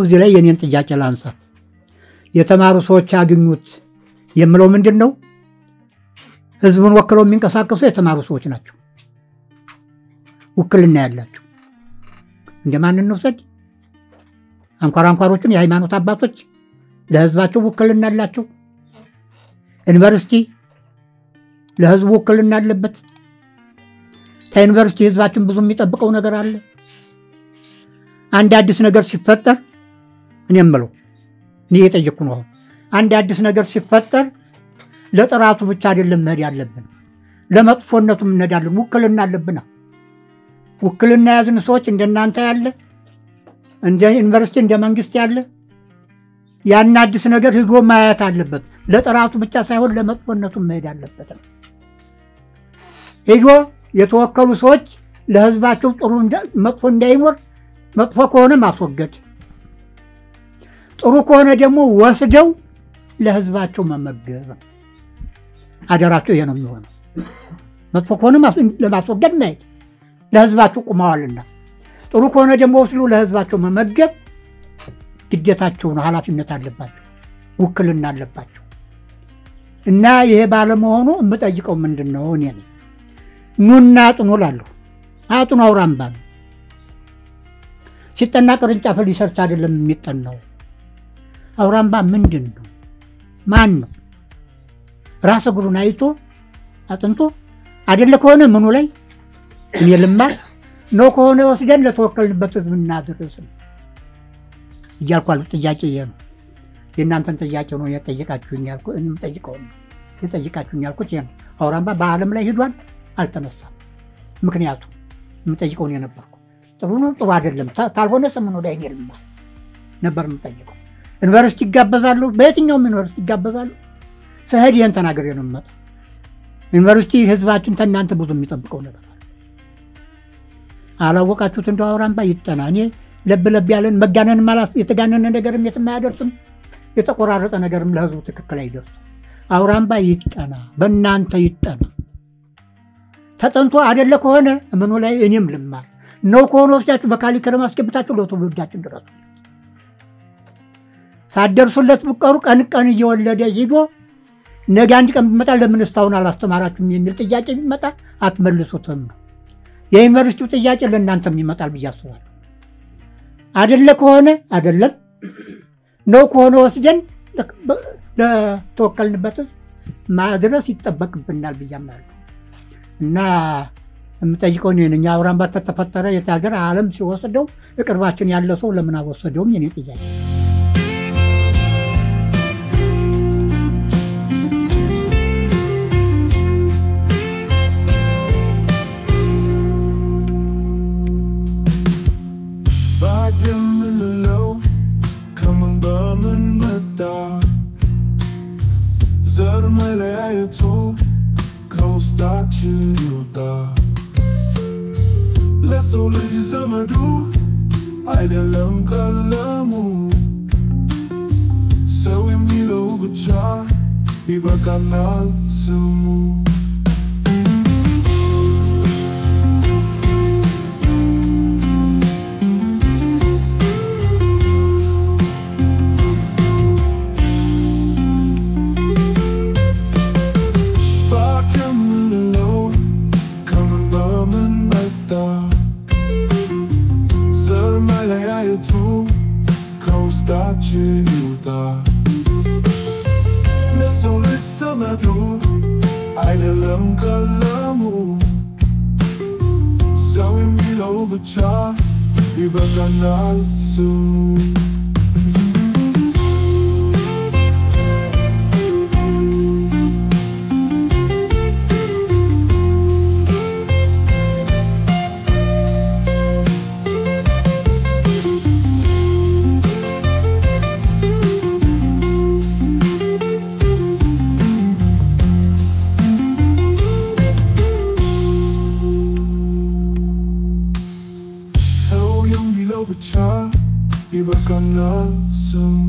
እዚህ ላይ የኔን ጥያቄ ላንሳ የተማሩ ሰዎች ያገኙት የምለው ምንድነው ህዝቡን ወክለው የሚንቀሳቀሱ የተማሩ ሰዎች ናቸው ውክልና ያላቸው እንደማን እንውሰድ አንኳሮቹን የሃይማኖት አባቶች ለህዝባቸው ውክልና ያላቸው ዩኒቨርሲቲ ለህዝቡ ውክልና ያለበት ከዩኒቨርሲቲ ህዝባችን ብዙ የሚጠብቀው ነገር አለ አንድ አዲስ ነገር ሲፈጠር እኔ የጠየቅኩ ነው አንድ አዲስ ነገር ሲፈጠር ለጥራቱ ብቻ አይደለም መሄድ ያለብን ለመጥፎነቱም እንሄዳለን ውክልና አለብና ውክልና ያዝን ሰዎች እንደናንተ ያለ እንደ ዩኒቨርሲቲ እንደ መንግስት ያለ ያን አዲስ ነገር ሄዶ ማየት አለበት ለጥራቱ ብቻ ሳይሆን ለመጥፎነቱም መሄድ አለበት ሄዶ የተወከሉ ሰዎች ለህዝባቸው ጥሩ መጥፎ እንዳይኖር መጥፎ ከሆነ ማስወገድ ጥሩ ከሆነ ደግሞ ወስደው ለህዝባቸው መመገብ አደራቸው የነው የሚሆነው መጥፎ ከሆነ ለማስወገድ ነው ለህዝባቸው ቁማዋልና ጥሩ ከሆነ ደግሞ ወስደው ለህዝባቸው መመገብ ግዴታቸው ነው ኃላፊነት አለባቸው ውክልና አለባቸው እና ይሄ ባለመሆኑ የምጠይቀው ምንድነው እኔ ነኝ ኑና አጥኖላለሁ አጥኖ አውራምባ ሲጠና ቅርንጫፍ ሊሰርች አይደለም የሚጠናው አውራምባ ምንድነው ማን ነው ራስ እግሩን አይቶ አጥንቶ አይደለ ከሆነ ምኑ ላይ የልማር ነው ከሆነ ወስደን ለተወከልንበት እናድርስ ይያልኳል ጥያቄ ነው የእናንተን ጥያቄ ነው የጠየቃችሁኝ ያልኩ እኔም የጠየቃችሁኝ ያልኩት ነው አውራምባ በአለም ላይ ሄዷል አልተነሳም ምክንያቱም የምጠይቀው ነው የነበርኩ ጥሩ ነው ጥሩ አይደለም ታልሆነ ሰምኖ ላይ የለም ነበር የምጠይቀው ዩኒቨርሲቲ ይጋበዛሉ በየትኛው ዩኒቨርሲቲ ይጋበዛሉ ሰሄድ ያን ተናገር ነው መጣ ዩኒቨርሲቲ ህዝባችን ተናንተ ብዙ የሚጠብቀው ነገር አላወቃችሁት እንደው አውራምባ ይጠና እኔ ለብ ያለን መጋነን ማለት የተጋነነ ነገርም የትማያደርሱም የተቆራረጠ ነገርም ለህዝቡ ትክክል አይደርሱ አውራምባ ይጠና በእናንተ ይጠና ተጠንቶ አይደለ ከሆነ ምኑ ላይ እኔም ልማር ነው ከሆነ ወስዳችሁ በካሊከረም አስገብታችሁ ለትውልዳችን ድረሱ ሳደርሱለት ብቀሩ ቀን እየወለደ ሄዶ ነገ አንድ ቀን ቢመጣ ለምን እስታውን አላስተማራችሁም የሚል ጥያቄ ቢመጣ አትመልሱትም የዩኒቨርሲቲው ጥያቄ ለእናንተም ይመጣል ብያስባለሁ አይደለ ከሆነ አይደለም ነው ከሆነ ወስደን ለተወከልንበት ማድረስ ይተበቅብናል ብያምናለሁ እና የምጠይቀው እኛ አውራምባ ተተፈጠረ የታገር ዓለም ሲወስደው እቅርባችን ያለ ሰው ለምን አወሰደውም የኔ ጥያቄ ለሰው ልጅ ዘመዱ አይደለም ቀለሙ ሰው የሚለው ብቻ ይበቃናል ስሙ ለሰው ልጅ ዘመዱ አይደለም ቀለሙ ሰው የሚለው ብቻ ይበቃናል ስሙ ብቻ ይበቃናል ስሙ